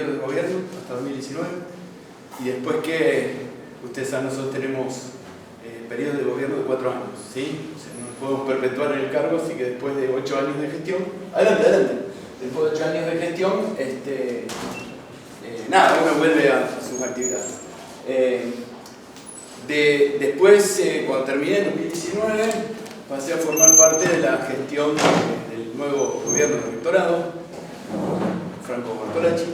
periodo de gobierno hasta 2019, y después que ustedes saben, nosotros tenemos periodo de gobierno de 4 años, ¿sí? O sea, no nos podemos perpetuar en el cargo, así que después de 8 años de gestión, adelante, después de 8 años de gestión, nada, uno vuelve a sus actividades. Después, cuando terminé en 2019, pasé a formar parte de la gestión del nuevo gobierno del rectorado, Franco Bortolacci.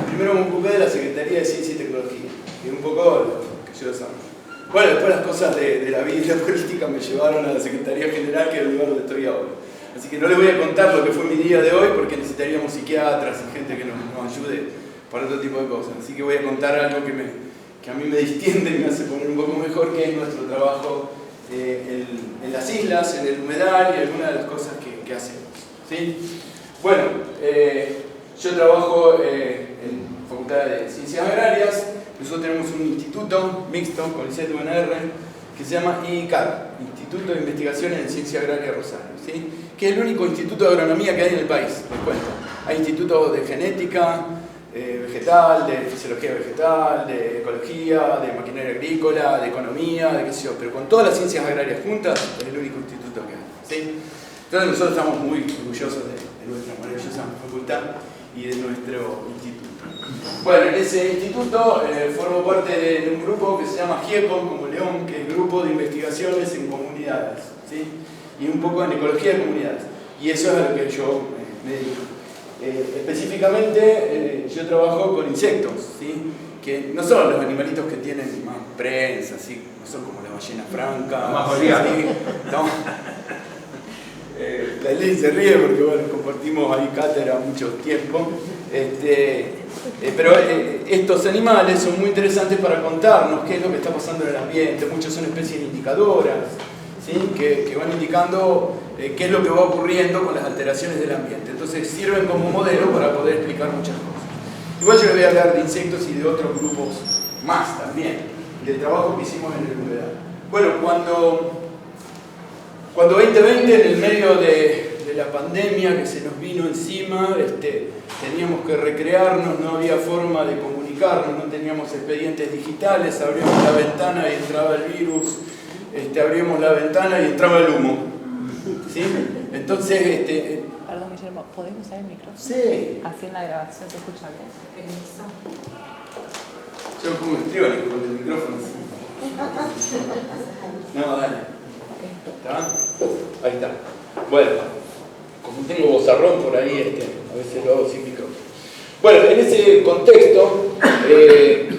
Primero me ocupé de la Secretaría de Ciencia y Tecnología, que es un poco lo que yo desarrollo. Bueno, después las cosas de la vida y la política me llevaron a la Secretaría General, que es el lugar donde estoy ahora. Así que no les voy a contar lo que fue mi día de hoy, porque necesitaríamos psiquiatras y gente que nos ayude para otro tipo de cosas. Así que voy a contar algo que a mí me distiende y me hace poner un poco mejor, que es nuestro trabajo en las islas, en el humedal y algunas de las cosas que hacemos, ¿sí? Bueno, yo trabajo en Facultad de Ciencias Agrarias. Nosotros tenemos un instituto mixto con el CET-UNR que se llama IICAR, Instituto de Investigaciones en Ciencia Agraria Rosario, ¿sí? Que es el único instituto de agronomía que hay en el país, les cuento. Hay institutos de genética vegetal, de fisiología vegetal, de ecología, de maquinaria agrícola, de economía, de qué sé yo, pero con todas las ciencias agrarias juntas es el único instituto que hay, ¿sí? Entonces nosotros estamos muy orgullosos de nuestra maravillosa facultad y de nuestro instituto. Bueno, en ese instituto formo parte de un grupo que se llama GIECO, como León, que es Grupo de Investigaciones en Comunidades, ¿sí? Y un poco en Ecología de Comunidades. Y eso es a lo que yo me dedico. Específicamente yo trabajo con insectos, ¿sí? Que no son los animalitos que tienen más prensa, ¿sí? No son como la ballena franca, más oleada. ¿sí? No. La ley se ríe porque bueno, compartimos ahí cátedra mucho tiempo, pero estos animales son muy interesantes para contarnos qué es lo que está pasando en el ambiente. Muchos son especies indicadoras, ¿sí? que van indicando qué es lo que va ocurriendo con las alteraciones del ambiente. Entonces sirven como modelo para poder explicar muchas cosas. Igual yo les voy a hablar de insectos y de otros grupos más también, del trabajo que hicimos en el humedal. Bueno, cuando 2020, en el medio de la pandemia que se nos vino encima, teníamos que recrearnos, no había forma de comunicarnos, no teníamos expedientes digitales, abríamos la ventana y entraba el virus, abríamos la ventana y entraba el humo, ¿sí? Entonces, Perdón, Guillermo, ¿podemos usar el micrófono? Sí. Así en la grabación se escucha bien. Yo me pongo estriónico con el micrófono. No, dale. ¿Está? Ahí está. Bueno, como tengo bozarrón por ahí, a veces lo hago sin micrófono. Bueno, en ese contexto,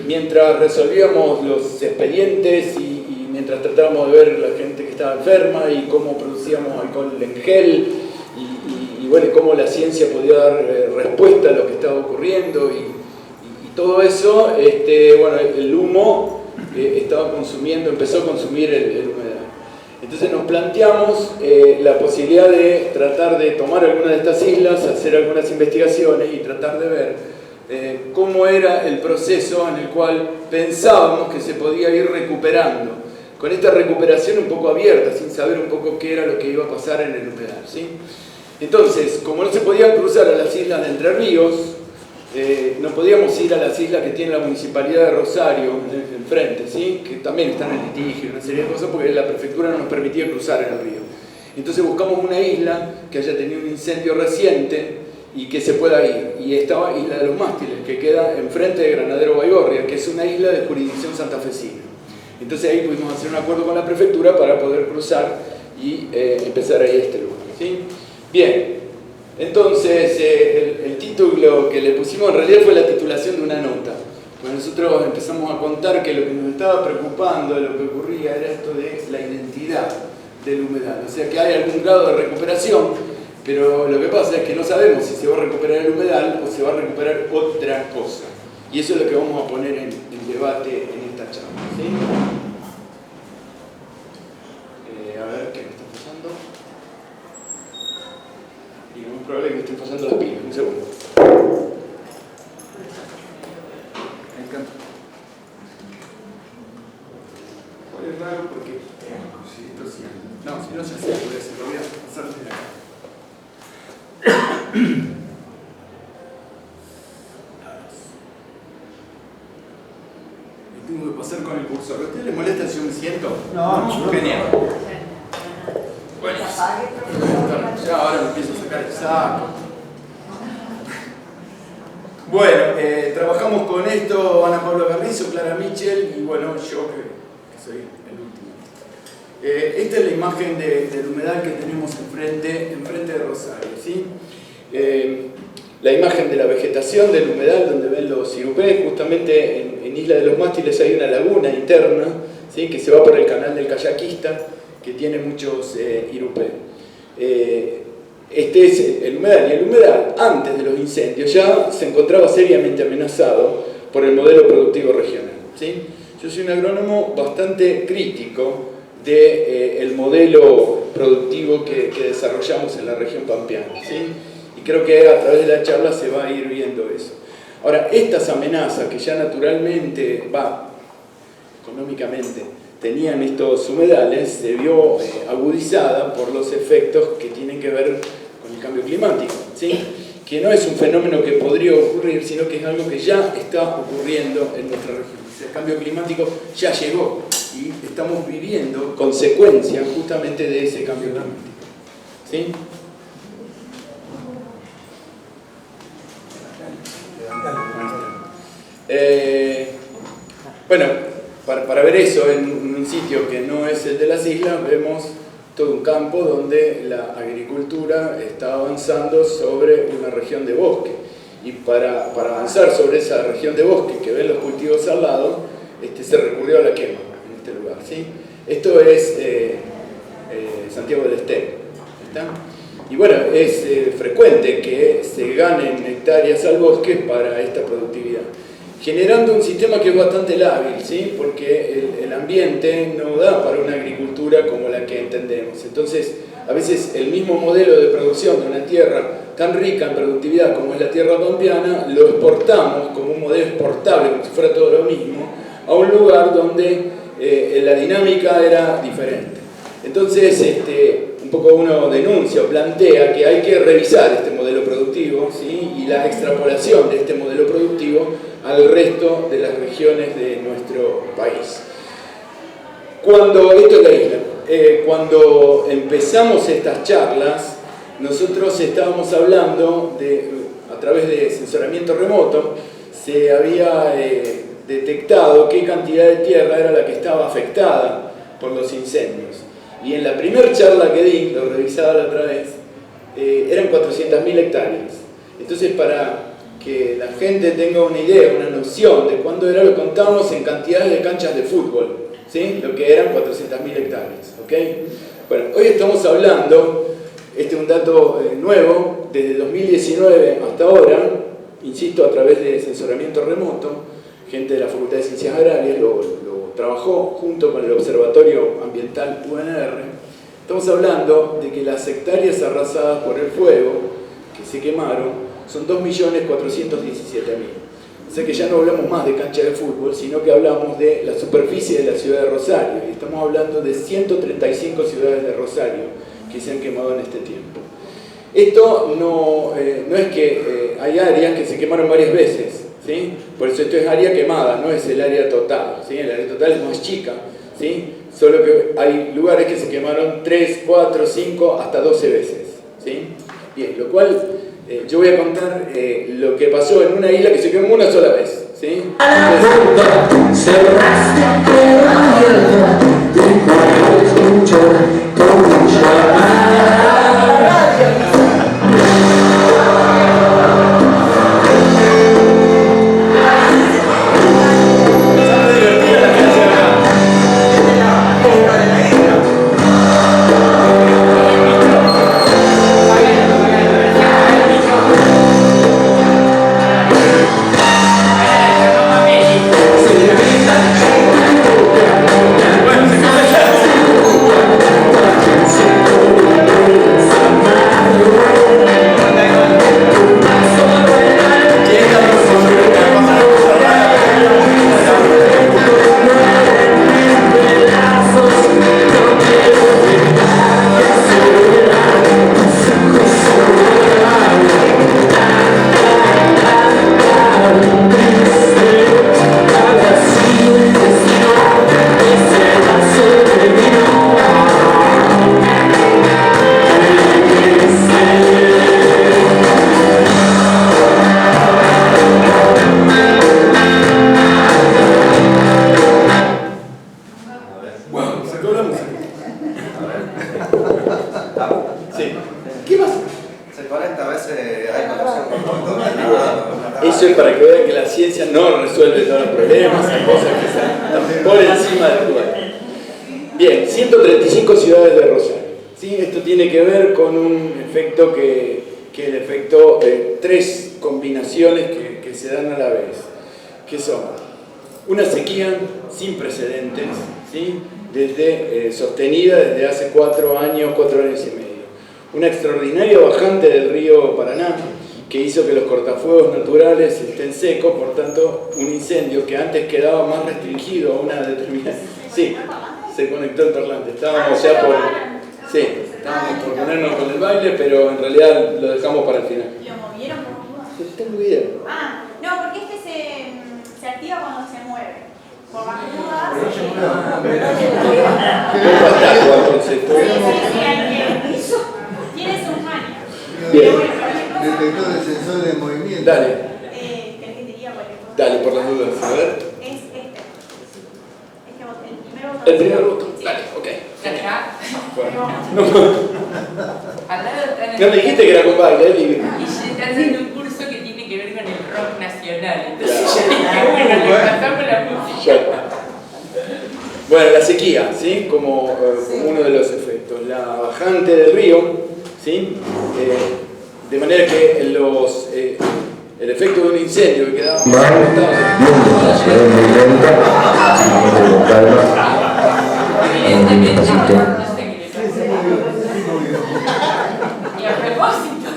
mientras resolvíamos los expedientes y mientras tratábamos de ver la gente que estaba enferma y cómo producíamos alcohol en gel y bueno, cómo la ciencia podía dar respuesta a lo que estaba ocurriendo y todo eso, bueno, el humo empezó a consumir el humedal. Entonces nos planteamos la posibilidad de tratar de tomar alguna de estas islas, hacer algunas investigaciones y tratar de ver cómo era el proceso en el cual pensábamos que se podía ir recuperando, con esta recuperación un poco abierta, sin saber un poco qué era lo que iba a pasar en el humedal, ¿sí? Entonces, como no se podían cruzar a las islas de Entre Ríos, no podíamos ir a las islas que tiene la Municipalidad de Rosario enfrente, ¿sí? Que también están en litigio, una serie de cosas, porque la prefectura no nos permitía cruzar el río. Entonces buscamos una isla que haya tenido un incendio reciente y que se pueda ir. Y estaba Isla de los Mástiles, que queda enfrente de Granadero Baigorria, que es una isla de jurisdicción santafesina. Entonces ahí pudimos hacer un acuerdo con la prefectura para poder cruzar y empezar ahí a este lugar, ¿sí? Bien. Entonces, el título que le pusimos en realidad fue la titulación de una nota. Pues nosotros empezamos a contar que lo que nos estaba preocupando de lo que ocurría era esto de la identidad del humedal. O sea que hay algún grado de recuperación, pero lo que pasa es que no sabemos si se va a recuperar el humedal o se va a recuperar otra cosa. Y eso es lo que vamos a poner en debate en esta charla, ¿sí? A ver, ¿qué me está pasando? Y es muy probable que me estén pasando las pilas. Un segundo. Es raro porque si esto sí. No, si no ya sé, lo voy a pasar de acá. tengo que pasar con el cursor. ¿A ustedes les molesta si yo me siento? No. Genial. Bueno, ya ahora me empiezo a sacar el saco. Bueno, trabajamos con esto Ana Paula Carrizo, Clara Mitchell y bueno, yo que soy el último. Esta es la imagen del humedal que tenemos enfrente de Rosario, ¿sí? La imagen de la vegetación del humedal donde ven los irupés. Justamente en Isla de los Mástiles hay una laguna interna, ¿sí? Que se va por el canal del Kayakista, que tiene muchos irupés. Este es el humedal, y el humedal antes de los incendios ya se encontraba seriamente amenazado por el modelo productivo regional, ¿sí? Yo soy un agrónomo bastante crítico del modelo productivo que desarrollamos en la región pampeana, ¿sí? Y creo que a través de la charla se va a ir viendo eso. Ahora, estas amenazas que ya naturalmente, económicamente, tenían estos humedales, se vio agudizada por los efectos que tienen que ver con el cambio climático, ¿sí? Que no es un fenómeno que podría ocurrir, sino que es algo que ya está ocurriendo en nuestra región. O sea, el cambio climático ya llegó y estamos viviendo consecuencias justamente de ese cambio climático, ¿sí? Bueno, para ver eso en un sitio que no es el de las islas, vemos todo un campo donde la agricultura está avanzando sobre una región de bosque. Y para avanzar sobre esa región de bosque que ven los cultivos al lado, se recurrió a la quema en este lugar, ¿sí? Esto es Santiago del Estero, ¿está? Y bueno, es frecuente que se ganen hectáreas al bosque para esta productividad, generando un sistema que es bastante lábil, ¿sí? Porque el ambiente no da para una agricultura como la que entendemos. Entonces, a veces el mismo modelo de producción de una tierra tan rica en productividad como es la tierra pampeana, lo exportamos como un modelo exportable, como si fuera todo lo mismo, a un lugar donde la dinámica era diferente. Entonces, un poco uno denuncia o plantea que hay que revisar este modelo productivo, ¿sí? Y la extrapolación de este modelo productivo al resto de las regiones de nuestro país. Esto es la isla. Cuando empezamos estas charlas, nosotros estábamos hablando a través de sensoramiento remoto, se había detectado qué cantidad de tierra era la que estaba afectada por los incendios. Y en la primera charla que di, lo revisaba la otra vez, eran 400.000 hectáreas. Entonces, para que la gente tenga una idea, una noción de cuándo era, lo contábamos en cantidades de canchas de fútbol, ¿sí? Lo que eran 400.000 hectáreas, ¿ok? Bueno, hoy estamos hablando, este es un dato nuevo, desde 2019 hasta ahora, insisto, a través de sensoramiento remoto, gente de la Facultad de Ciencias Agrarias lo trabajó junto con el Observatorio Ambiental UNR. Estamos hablando de que las hectáreas arrasadas por el fuego, que se quemaron, son 2.417.000. O sea que ya no hablamos más de cancha de fútbol, sino que hablamos de la superficie de la ciudad de Rosario. Y estamos hablando de 135 ciudades de Rosario que se han quemado en este tiempo. Esto no es que hay áreas que se quemaron varias veces, ¿sí? Por eso esto es área quemada, no es el área total, ¿sí? El área total es más chica, ¿sí? Solo que hay lugares que se quemaron 3, 4, 5, hasta 12 veces, ¿sí? Bien, lo cual yo voy a contar lo que pasó en una isla que se quemó una sola vez, ¿sí? Bueno, Eso es para que vean que la ciencia no resuelve todos los problemas, hay cosas que están por encima del lugar. Bien, 135 ciudades de Rosario. ¿Sí? Esto tiene que ver con un efecto que es el efecto de tres combinaciones que se dan a la vez, que son una sequía sin precedentes, ¿sí? Sostenida desde hace 4 años y medio. Una extraordinaria bajante del río Paraná, que hizo que los cortafuegos naturales estén secos, por tanto, un incendio que antes quedaba más restringido a una determinada... Sí, se conectó el parlante. Estábamos ya por... Sí, estábamos por ponernos con el baile, pero en realidad lo dejamos para el final. ¿Lo movieron por dudas? Está el video. Ah, no, porque se activa cuando se mueve. Por las dudas. Entonces, Eso tiene sus mañas. Bien. Detector de sensor de movimiento. Dale, ¿Querés que te diga cualquier cosa? dale, por las dudas. A ver. Es este botón, el primer botón. El primer botón. Dale, ok. Acá. Bueno. Al lado están No me dijiste que era con baile, Y se está haciendo un curso que tiene que ver con el rock nacional. Entonces yo dije, bueno, le pasamos la música. Bueno, la sequía, ¿sí? Como uno de los efectos. La bajante del río, ¿sí? De manera que el efecto de un incendio que quedaba más Evidentemente, no sé qué le pasa. Y a propósito.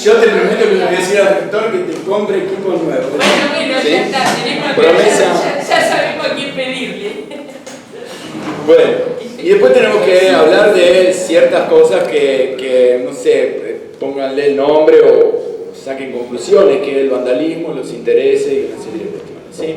Yo te prometo que le voy a decir al rector que te compre equipo nuevo. Bueno, ¿Sí? ya está, tenemos Promesa. ya sabemos a quién pedirle. Bueno, y después tenemos que hablar de ciertas cosas que no sé, pónganle el nombre o saquen conclusiones, que es el vandalismo, los intereses y una serie de cuestiones, ¿sí?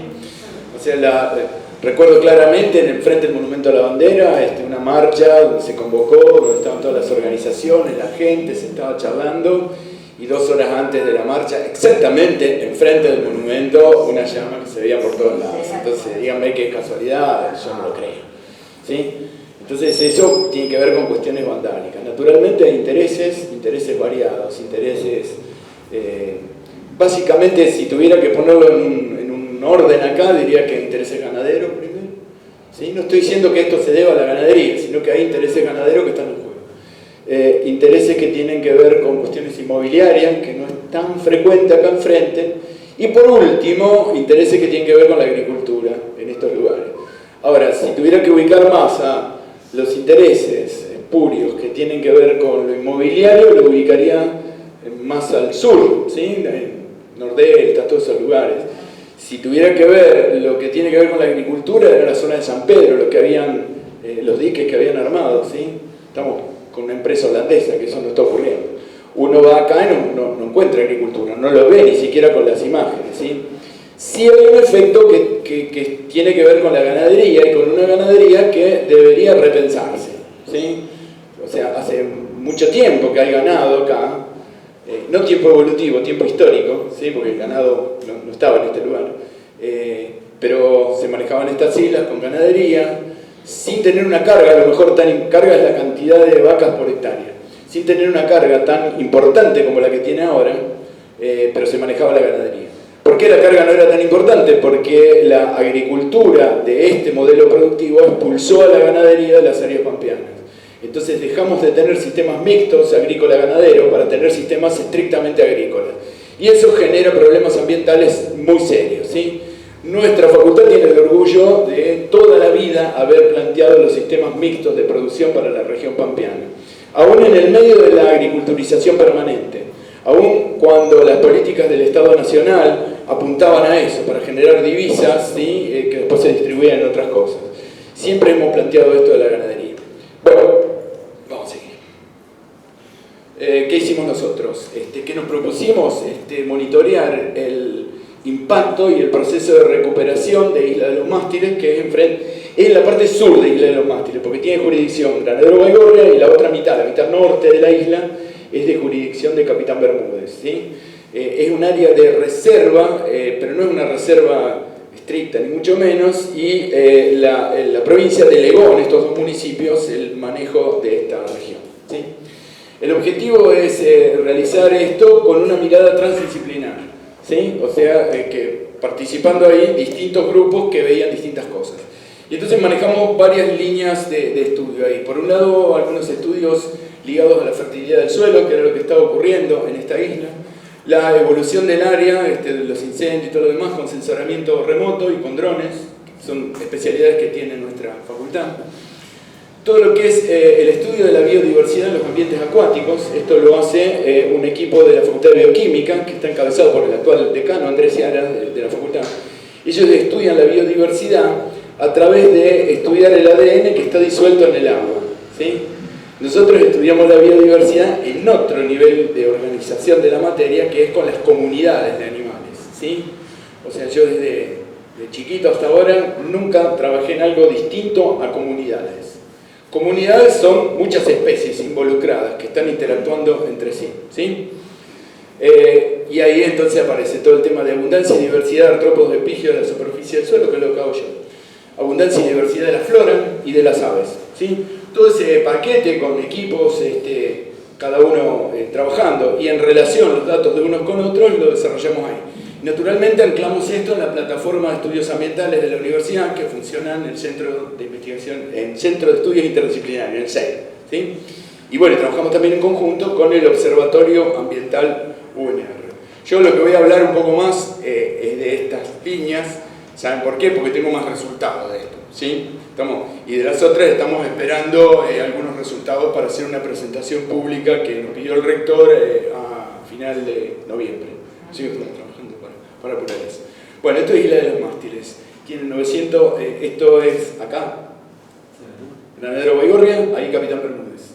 O sea, recuerdo claramente en el frente del Monumento a la Bandera, una marcha donde se convocó, donde estaban todas las organizaciones, la gente, se estaba charlando, y 2 horas antes de la marcha, exactamente enfrente del monumento, una llama que se veía por todos lados. Entonces, díganme qué casualidad, yo no lo creo. ¿Sí? Entonces, eso tiene que ver con cuestiones vandálicas. Naturalmente hay intereses variados, intereses... básicamente, si tuviera que ponerlo en un orden acá, diría que hay intereses ganaderos primero. ¿Sí? No estoy diciendo que esto se deba a la ganadería, sino que hay intereses ganaderos que están en juego. Intereses que tienen que ver con cuestiones inmobiliarias, que no es tan frecuente acá enfrente. Y por último, intereses que tienen que ver con la agricultura en estos lugares. Ahora, si tuviera que ubicar más a los intereses espurios que tienen que ver con lo inmobiliario, lo ubicaría más al sur, ¿sí? Nordesta, todos esos lugares. Si tuviera que ver lo que tiene que ver con la agricultura, era la zona de San Pedro, lo que habían, los diques que habían armado, ¿sí? Estamos con una empresa holandesa, que eso no está ocurriendo. Uno va acá y no encuentra agricultura, no lo ve ni siquiera con las imágenes, ¿sí? Sí hay un efecto que tiene que ver con la ganadería y con una ganadería que debería repensarse, ¿sí? O sea, hace mucho tiempo que hay ganado acá, no tiempo evolutivo, tiempo histórico, ¿sí? Porque el ganado no estaba en este lugar, pero se manejaban estas islas con ganadería, sin tener una carga, a lo mejor carga es la cantidad de vacas por hectárea, sin tener una carga tan importante como la que tiene ahora, pero se manejaba la ganadería. ¿Por qué la carga no era tan importante? Porque la agricultura de este modelo productivo expulsó a la ganadería de las áreas pampeanas. Entonces dejamos de tener sistemas mixtos agrícola-ganadero para tener sistemas estrictamente agrícolas. Y eso genera problemas ambientales muy serios, ¿sí? Nuestra facultad tiene el orgullo de toda la vida haber planteado los sistemas mixtos de producción para la región pampeana. Aún en el medio de la agriculturización permanente, aún cuando las políticas del Estado Nacional apuntaban a eso, para generar divisas, ¿sí? Que después se distribuían en otras cosas. Siempre hemos planteado esto de la ganadería. Bueno, vamos a seguir. ¿Qué hicimos nosotros? ¿Qué nos propusimos? Monitorear el impacto y el proceso de recuperación de Isla de los Mástiles, que es en la parte sur de Isla de los Mástiles, porque tiene jurisdicción Granadero Baigorria y la otra mitad, la mitad norte de la isla, es de jurisdicción de Capitán Bermúdez, ¿sí? Es un área de reserva, pero no es una reserva estricta, ni mucho menos, y la provincia delegó en estos 2 municipios el manejo de esta región, ¿sí? El objetivo es realizar esto con una mirada transdisciplinar. ¿sí? O sea, que participando ahí distintos grupos que veían distintas cosas. Y entonces manejamos varias líneas de estudio ahí. Por un lado, algunos estudios ligados a la fertilidad del suelo, que era lo que estaba ocurriendo en esta isla, la evolución del área, de los incendios y todo lo demás, con sensoramiento remoto y con drones, que son especialidades que tiene nuestra facultad. Todo lo que es el estudio de la biodiversidad en los ambientes acuáticos, esto lo hace un equipo de la Facultad de Bioquímica, que está encabezado por el actual decano Andrés Ciara de la facultad. Ellos estudian la biodiversidad a través de estudiar el ADN que está disuelto en el agua, ¿sí? Nosotros estudiamos la biodiversidad en otro nivel de organización de la materia, que es con las comunidades de animales, ¿sí? O sea, yo desde chiquito hasta ahora nunca trabajé en algo distinto a comunidades. Comunidades son muchas especies involucradas que están interactuando entre sí, ¿sí? Y ahí entonces aparece todo el tema de abundancia y diversidad de artrópodos epígeos de la superficie del suelo, que es lo que hago yo. Abundancia y diversidad de la flora y de las aves, ¿sí? Todo ese paquete con equipos, cada uno trabajando, y en relación los datos de unos con otros lo desarrollamos ahí. Naturalmente anclamos esto en la plataforma de estudios ambientales de la universidad, que funciona en el Centro de Investigación, en Centro de Estudios Interdisciplinarios, en el CEI, ¿sí? Y bueno, trabajamos también en conjunto con el Observatorio Ambiental UNR. Yo lo que voy a hablar un poco más es de estas líneas. ¿Saben por qué? Porque tengo más resultados de esto, ¿sí? Y de las otras estamos esperando algunos resultados para hacer una presentación pública que nos pidió el rector a final de noviembre. Así que estamos trabajando para apurar eso. Bueno, esto es Isla de los Mástiles. Tiene 900, esto es acá, Granadero Baigorria, ahí Capitán Bermúdez.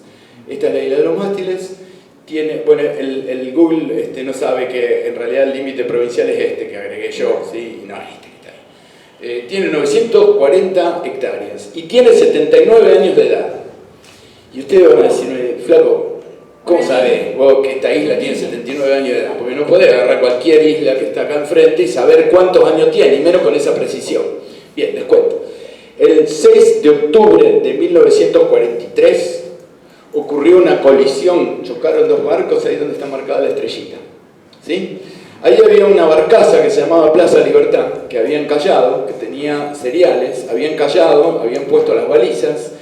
Esta es la Isla de los Mástiles. Tiene, bueno, el Google no sabe que en realidad el límite provincial es este que agregué yo, ¿sí? Y no es este. Tiene 940 hectáreas y tiene 79 años de edad. Y ustedes van a decirme, flaco, ¿cómo sabés vos que esta isla tiene 79 años de edad? Porque no podés agarrar cualquier isla que está acá enfrente y saber cuántos años tiene, y menos con esa precisión. Bien, les cuento. El 6 de octubre de 1943 ocurrió una colisión, chocaron dos barcos ahí donde está marcada la estrellita, ¿sí? Ahí había una barcaza que se llamaba Plaza Libertad, que habían callado, que tenía cereales, habían callado, habían puesto las balizas,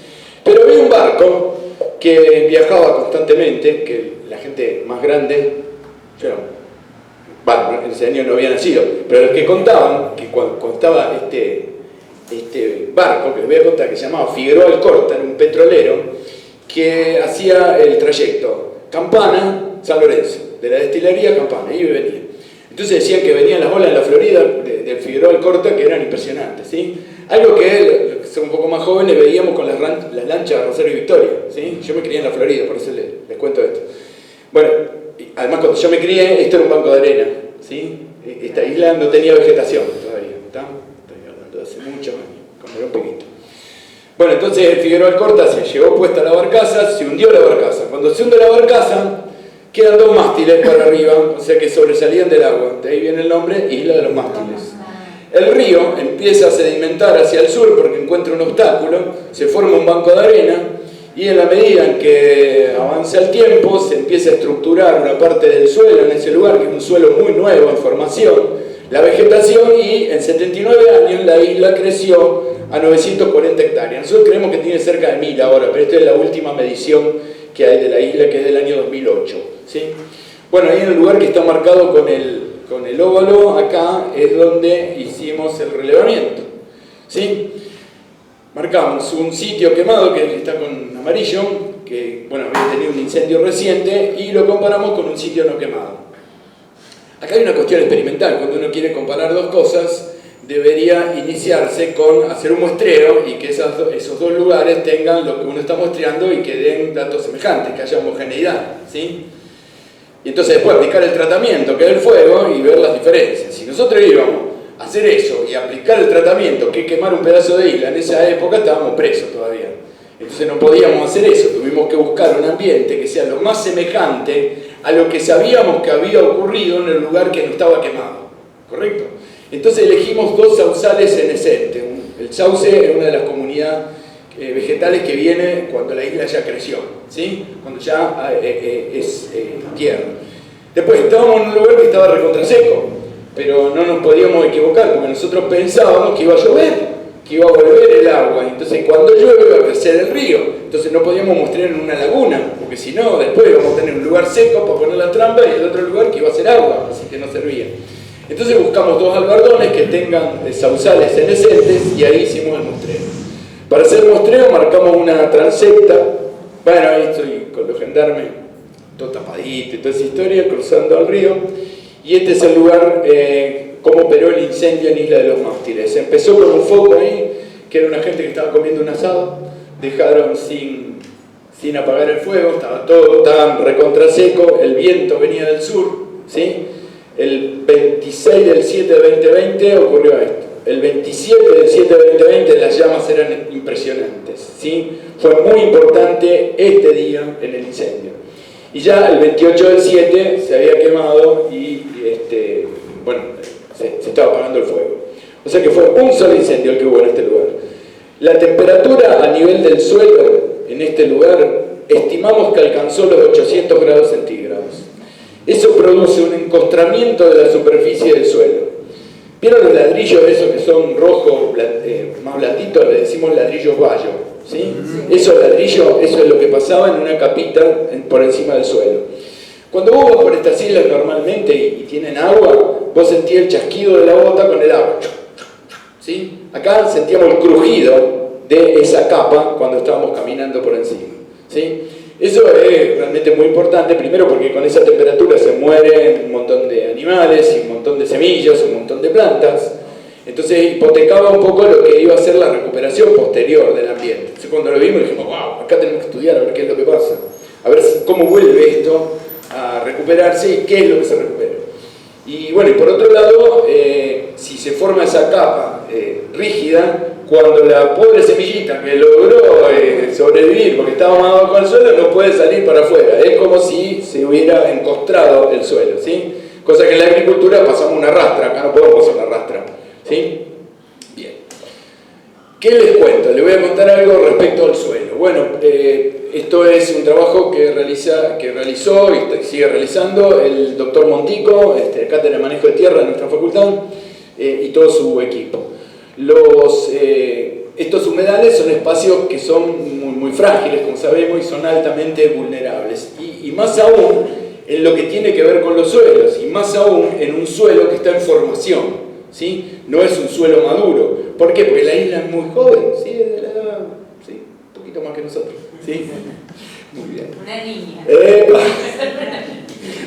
pero había un barco que viajaba constantemente, que la gente más grande, yo bueno, en ese año no había nacido, pero los que contaban, que cuando estaba este barco, que les voy a contar, que se llamaba Figueroa Alcorta, era un petrolero, que hacía el trayecto Campana-San Lorenzo, de la destilería Campana, y venía. Entonces decían que venían las olas en la Florida del Figueroa Alcorta, que eran impresionantes, ¿sí? Algo que son un poco más jóvenes veíamos con las lanchas de Rosario y Victoria, ¿sí? Yo me crié en la Florida, por eso les cuento esto. Bueno, además cuando yo me crié, esto era un banco de arena, ¿sí? Esta isla no tenía vegetación todavía, ¿está? Estoy hablando de hace muchos años, cuando era un poquito. Bueno, entonces el Figueroa Alcorta se llevó puesta la barcaza, se hundió la barcaza. Cuando se hunde la barcaza, quedan dos mástiles para arriba, o sea que sobresalían del agua. De ahí viene el nombre, Isla de los Mástiles. El río empieza a sedimentar hacia el sur porque encuentra un obstáculo, se forma un banco de arena, y en la medida en que avanza el tiempo, se empieza a estructurar una parte del suelo en ese lugar, que es un suelo muy nuevo en formación, la vegetación, y en 79 años la isla creció a 940 hectáreas. Nosotros creemos que tiene cerca de 1000 ahora, pero esta es la última medición que hay de la isla, que es del año 2008, ¿sí? Bueno, ahí en el lugar que está marcado con el óvalo, acá es donde hicimos el relevamiento, ¿sí? Marcamos un sitio quemado, que está con amarillo, que bueno, había tenido un incendio reciente, y lo comparamos con un sitio no quemado. Acá hay una cuestión experimental. Cuando uno quiere comparar dos cosas, debería iniciarse con hacer un muestreo y que esos dos lugares tengan lo que uno está muestreando y que den datos semejantes, que haya homogeneidad, ¿sí? Y entonces después aplicar el tratamiento, que es el fuego, y ver las diferencias. Si nosotros íbamos a hacer eso y aplicar el tratamiento, que es quemar un pedazo de isla, en esa época estábamos presos todavía. Entonces no podíamos hacer eso, tuvimos que buscar un ambiente que sea lo más semejante a lo que sabíamos que había ocurrido en el lugar que no estaba quemado, ¿correcto? Entonces elegimos dos sausales senescentes. El sauce es una de las comunidades vegetales que viene cuando la isla ya creció, ¿sí? Cuando ya es tierra. Después estábamos en un lugar que estaba recontraseco, pero no nos podíamos equivocar porque nosotros pensábamos que iba a llover, que iba a volver el agua. Entonces cuando llueve va a crecer el río. Entonces no podíamos mostrar en una laguna, porque si no, después íbamos a tener un lugar seco para poner la trampa y el otro lugar que iba a ser agua, así que no servía. Entonces buscamos 2 albardones que tengan sausales senescentes y ahí hicimos el muestreo. Para hacer el muestreo marcamos una transecta. Bueno, ahí estoy con los gendarmes, todo tapadito y toda esa historia, cruzando al río. Y este es el lugar, cómo operó el incendio en Isla de los Mástiles. Empezó con un foco ahí, que era una gente que estaba comiendo un asado, dejaron sin apagar el fuego, estaba todo tan recontra seco, el viento venía del sur, ¿sí? El 26 del 7 de 2020 ocurrió esto. El 27 del 7 de 2020 las llamas eran impresionantes, ¿sí? Fue muy importante este día en el incendio. Y ya el 28 del 7 se había quemado y bueno, se estaba apagando el fuego. O sea que fue un solo incendio el que hubo en este lugar. La temperatura a nivel del suelo en este lugar estimamos que alcanzó los 800 grados centígrados. Eso produce un encostramiento de la superficie del suelo. ¿Vieron los ladrillos esos que son rojos, más blanditos? Le decimos ladrillos bayo, ¿sí? Esos ladrillos, eso es lo que pasaba en una capita por encima del suelo. Cuando vos vas por estas islas normalmente y tienen agua, vos sentías el chasquido de la bota con el agua, ¿sí? Acá sentíamos el crujido de esa capa cuando estábamos caminando por encima, ¿sí? Eso es realmente muy importante, primero porque con esa temperatura se mueren un montón de animales, y un montón de semillas, un montón de plantas. Entonces hipotecaba un poco lo que iba a ser la recuperación posterior del ambiente. Entonces cuando lo vimos dijimos, wow, acá tenemos que estudiar a ver qué es lo que pasa. A ver cómo vuelve esto a recuperarse y qué es lo que se recupera. Y bueno, y por otro lado, si se forma esa capa rígida, cuando la pobre semillita que logró sobrevivir porque estaba más abajo del suelo no puede salir para afuera, es como si se hubiera encostrado el suelo, ¿sí? Cosa que en la agricultura pasamos una rastra, acá no podemos pasar una rastra, ¿sí? Bien. ¿Qué les cuento? Les voy a contar algo respecto al suelo. Bueno, esto es un trabajo que realizó y sigue realizando el doctor Montico, cátedra de manejo de tierra de nuestra facultad, y todo su equipo. Estos humedales son espacios que son muy frágiles, como sabemos, y son altamente vulnerables. Y más aún en lo que tiene que ver con los suelos, y más aún en un suelo que está en formación, ¿sí? No es un suelo maduro. ¿Por qué? Porque la isla es muy joven, ¿sí? De la edad, ¿sí? Un poquito más que nosotros, ¿sí? Muy bien. Una niña.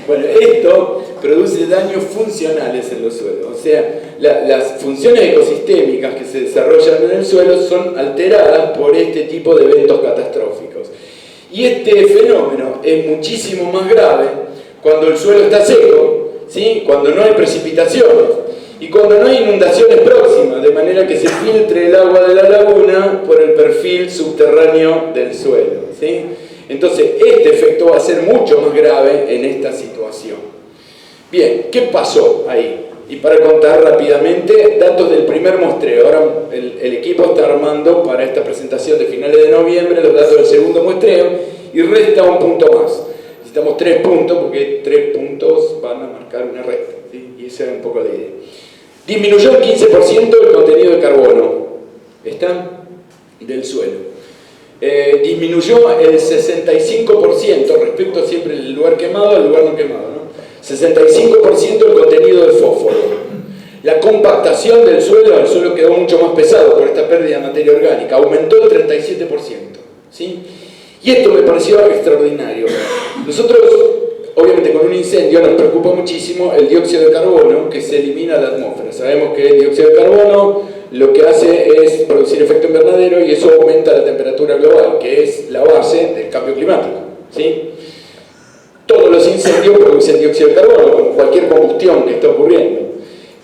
Bueno, esto produce daños funcionales en los suelos, o sea, las funciones ecosistémicas que se desarrollan en el suelo son alteradas por este tipo de eventos catastróficos. Y este fenómeno es muchísimo más grave cuando el suelo está seco, ¿sí? Cuando no hay precipitaciones y cuando no hay inundaciones próximas, de manera que se filtre el agua de la laguna por el perfil subterráneo del suelo, ¿sí? Entonces, este efecto va a ser mucho más grave en esta situación. Bien, ¿qué pasó ahí? Y para contar rápidamente, datos del primer muestreo. Ahora el equipo está armando para esta presentación de finales de noviembre los datos del segundo muestreo y resta un punto más. Necesitamos 3 puntos porque 3 puntos van a marcar una recta, ¿sí? Y esa es un poco la idea. Disminuyó un 15% el contenido de carbono, ¿está? Del suelo. Disminuyó el 65% respecto siempre del lugar quemado al lugar no quemado, ¿no? 65% el contenido de fósforo. La compactación del suelo, el suelo quedó mucho más pesado por esta pérdida de materia orgánica, aumentó el 37%, ¿sí? Y esto me pareció extraordinario. Nosotros, obviamente con un incendio nos preocupa muchísimo el dióxido de carbono que se elimina de la atmósfera. Sabemos que el dióxido de carbono lo que hace es producir efecto invernadero y eso aumenta la temperatura global, que es la base del cambio climático, ¿sí? Todos los incendios producen dióxido de carbono, como cualquier combustión que está ocurriendo.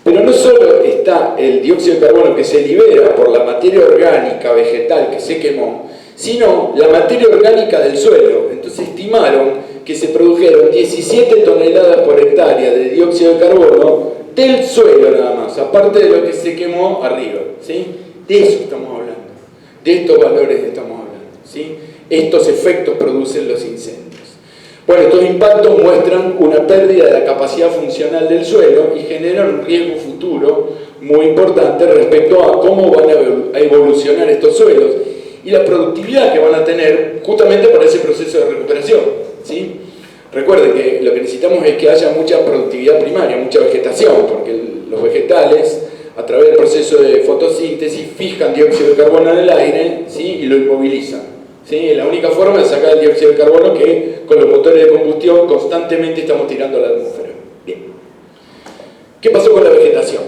Pero no solo está el dióxido de carbono que se libera por la materia orgánica vegetal que se quemó, sino la materia orgánica del suelo. Entonces estimaron que se produjeron 17 toneladas por hectárea de dióxido de carbono del suelo nada más, aparte de lo que se quemó arriba, ¿sí? De eso estamos hablando, de estos valores estamos hablando, ¿sí? Estos efectos producen los incendios. Bueno, estos impactos muestran una pérdida de la capacidad funcional del suelo y generan un riesgo futuro muy importante respecto a cómo van a evolucionar estos suelos y la productividad que van a tener justamente para ese proceso de recuperación, ¿sí? Recuerden que lo que necesitamos es que haya mucha productividad primaria, mucha vegetación, porque los vegetales, a través del proceso de fotosíntesis, fijan dióxido de carbono en el aire, ¿sí? Y lo inmovilizan, ¿sí? La única forma de sacar el dióxido de carbono que con los motores de combustión constantemente estamos tirando a la atmósfera. Bien. ¿Qué pasó con la vegetación?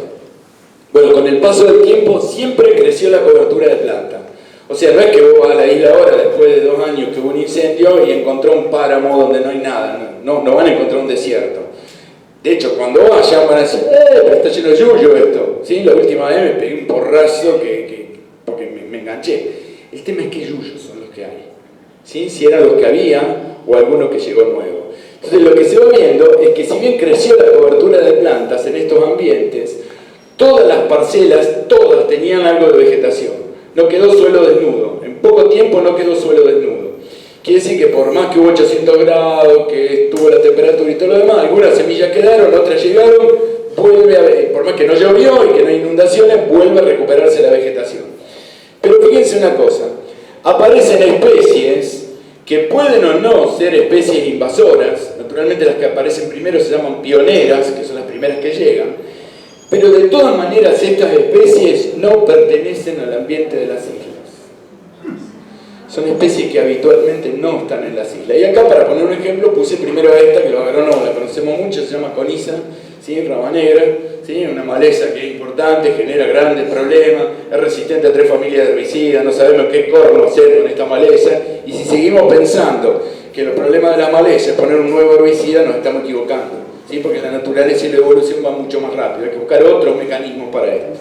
Bueno, con el paso del tiempo siempre creció la cobertura de planta. O sea, no es que vos vas a la isla ahora después de 2 años que hubo un incendio y encontró un páramo donde no hay nada, no van a encontrar un desierto. De hecho, cuando vayan van a decir, pero está lleno de yuyo esto, ¿sí? La última vez me pegué un porrazo porque me enganché. El tema es qué yuyos son los que hay, ¿sí? Si eran los que había o alguno que llegó nuevo. Entonces lo que se va viendo es que si bien creció la cobertura de plantas en estos ambientes, todas las parcelas, todas tenían algo de vegetación. No quedó suelo desnudo, en poco tiempo no quedó suelo desnudo. Quiere decir que por más que hubo 800 grados, que estuvo la temperatura y todo lo demás, algunas semillas quedaron, otras llegaron, por más que no llovió y que no hay inundaciones, vuelve a recuperarse la vegetación. Pero fíjense una cosa, aparecen especies que pueden o no ser especies invasoras, naturalmente las que aparecen primero se llaman pioneras, que son las primeras que llegan, pero de todas maneras estas especies no pertenecen al ambiente de las islas. Son especies que habitualmente no están en las islas. Y acá, para poner un ejemplo, puse primero a esta, que los agrónomos la conocemos mucho, se llama coniza, ¿sí? Rama negra, ¿sí? Una maleza que es importante, genera grandes problemas, es resistente a 3 familias de herbicidas, no sabemos qué corno hacer con esta maleza, y si seguimos pensando que los problemas de la maleza es poner un nuevo herbicida, nos estamos equivocando. ¿Sí? Porque la naturaleza y la evolución van mucho más rápido, hay que buscar otros mecanismos para esto.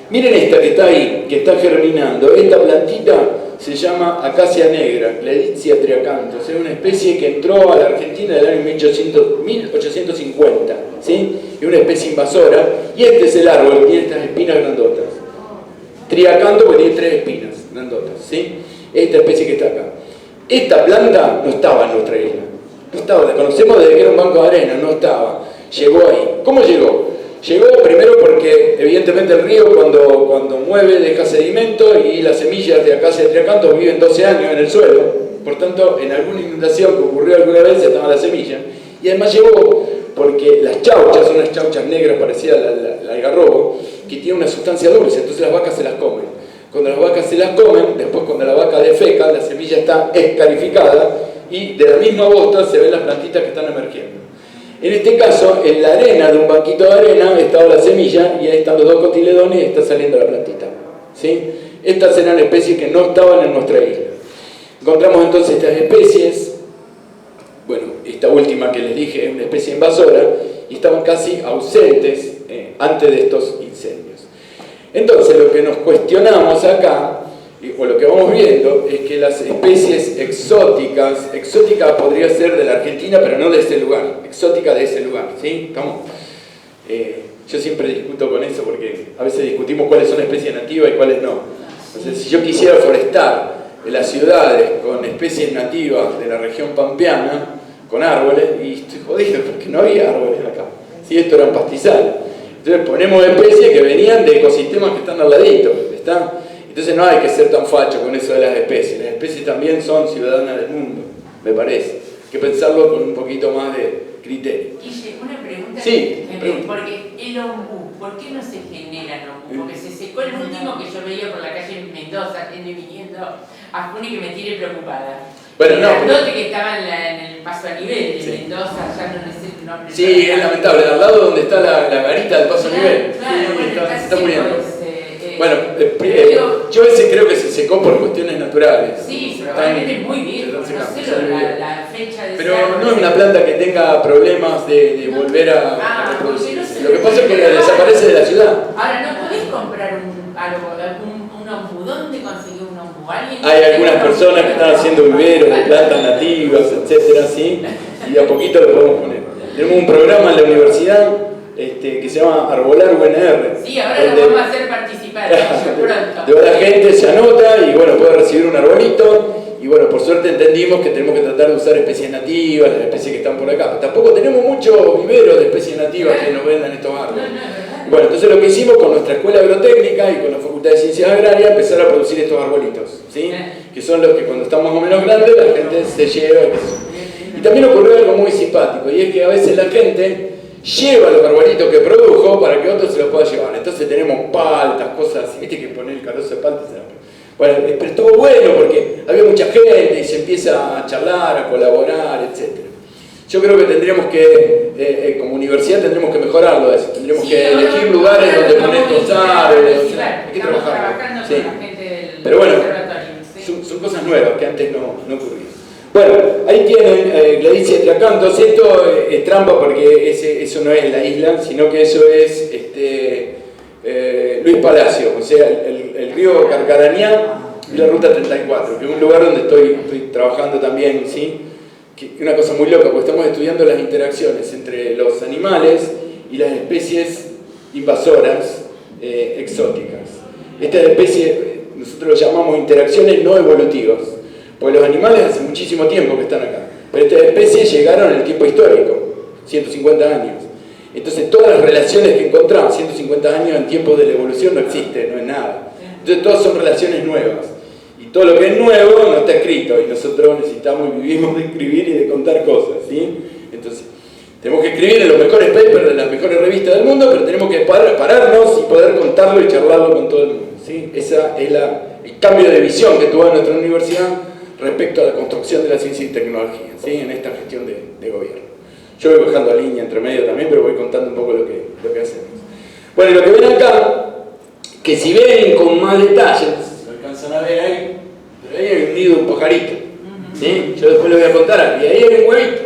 Miren esta que está ahí, que está germinando. Esta plantita se llama acacia negra, Cledicia triacanthus. Es una especie que entró a la Argentina en el año 1850, ¿sí? Es una especie invasora, y este es el árbol que tiene estas espinas grandotas. Triacanthus porque tiene 3 espinas grandotas, ¿sí? Esta especie que está acá. Esta planta no estaba en nuestra isla. No estaba, la conocemos desde que era un banco de arena, no estaba. Llegó ahí. ¿Cómo llegó? Llegó primero porque evidentemente el río cuando mueve deja sedimento y las semillas de acacia triacanthus viven 12 años en el suelo. Por tanto, en alguna inundación que ocurrió alguna vez se estaba la semilla. Y además llegó porque las chauchas son unas chauchas negras parecidas al algarrobo, que tienen una sustancia dulce, entonces las vacas se las comen. Cuando las vacas se las comen, después cuando la vaca defeca, la semilla está escarificada y de la misma bosta se ven las plantitas que están emergiendo. En este caso, en la arena de un banquito de arena estaba la semilla y ahí están los 2 cotiledones y está saliendo la plantita, ¿sí? Estas eran especies que no estaban en nuestra isla. Encontramos entonces estas especies, bueno, esta última que les dije es una especie invasora y estaban casi ausentes antes de estos incendios. Entonces lo que nos cuestionamos acá, o lo que vamos viendo, es que las especies exóticas podría ser de la Argentina, pero no de ese lugar, exótica de ese lugar, ¿sí? Yo siempre discuto con eso porque a veces discutimos cuáles son especies nativas y cuáles no. Entonces, si yo quisiera forestar las ciudades con especies nativas de la región pampeana, con árboles, y estoy jodido porque no había árboles acá, ¿sí? Esto era un pastizal. Entonces ponemos especies que venían de ecosistemas que están al ladito, ¿está? Entonces no hay que ser tan facho con eso de las especies también son ciudadanas del mundo, me parece. Hay que pensarlo con un poquito más de criterio. Guille, una pregunta. Sí, porque el ombú, ¿por qué no se genera ombú? Porque se secó el último que yo veía por la calle Mendoza, gente viniendo a Juni que me tiene preocupada. Bueno, no. El grandote que estaba en el paso a nivel de Mendoza, ya no sé el nombre. Sí, es lamentable, al lado donde está la garita del paso a nivel. Claro, Sí, bueno, se está muriendo. Bueno, Pero, yo a veces creo que se secó por cuestiones naturales. sí, probablemente es muy viejo, no sé la fecha de pero no es una planta que tenga problemas de volver a reproducir. Lo que pasa es que desaparece de la ciudad. Ahora, ¿no podés comprar un ombú? ¿Dónde consiguió un ombú? Hay algunas personas que están haciendo viveros de plantas nativas, etcétera, ¿sí? Y de a poquito lo podemos poner. Tenemos un programa en la universidad que se llama Arbolar UNR. Sí, ahora lo vamos a hacer participar, pronto. Toda la gente se anota y bueno, puede recibir un arbolito y bueno, por suerte entendimos que tenemos que tratar de usar especies nativas, las especies que están por acá. Pero tampoco tenemos mucho vivero de especies nativas que nos vendan estos árboles. Bueno, entonces lo que hicimos con nuestra escuela agrotécnica y con la Facultad de Ciencias Agrarias, empezar a producir estos arbolitos, ¿sí? Que son los que cuando están más o menos grandes la gente se lleva. Y también ocurrió algo muy simpático, y es que a veces la gente lleva los arbolitos que produjo para que otros se los puedan llevar. Entonces tenemos paltas, cosas así, viste que poner el carozo de paltas. Bueno, pero estuvo bueno porque había mucha gente y se empieza a charlar, a colaborar, etc. Yo creo que tendríamos que, como universidad, tendremos que mejorarlo eso. Tendremos que elegir lugares donde poner estos árboles. Hay que trabajar. Sí. Pero bueno, son cosas nuevas que antes no ocurrían. Bueno, ahí tienen Gladicia Tracantos. Esto es trampa porque eso no es la isla, sino que eso es Luis Palacio, o sea, el río Carcarañá y la Ruta 34, que es un lugar donde estoy trabajando también, ¿sí? Que una cosa muy loca, porque estamos estudiando las interacciones entre los animales y las especies invasoras exóticas. Estas especies nosotros lo llamamos interacciones no evolutivas, porque los animales hace muchísimo tiempo que están acá, pero estas especies llegaron en el tiempo histórico, 150 años. Entonces todas las relaciones que encontramos 150 años en tiempos de la evolución no existen, no es nada. Entonces todas son relaciones nuevas. Y todo lo que es nuevo no está escrito, y nosotros necesitamos y vivimos de escribir y de contar cosas, ¿sí? Entonces, tenemos que escribir en los mejores papers de las mejores revistas del mundo, pero tenemos que pararnos y poder contarlo y charlarlo con todo el mundo, ¿sí? Ese es el cambio de visión que tuvo nuestra universidad respecto a la construcción de la ciencia y tecnología, ¿sí? En esta gestión de gobierno. Yo voy bajando línea entre medio también, pero voy contando un poco lo que hacemos. Bueno, y lo que ven acá, que si ven con más detalles, lo alcanzan a ver ahí, pero ahí hay un nido de un pajarito, ¿sí? Yo después lo voy a contar, y ahí hay un huevito.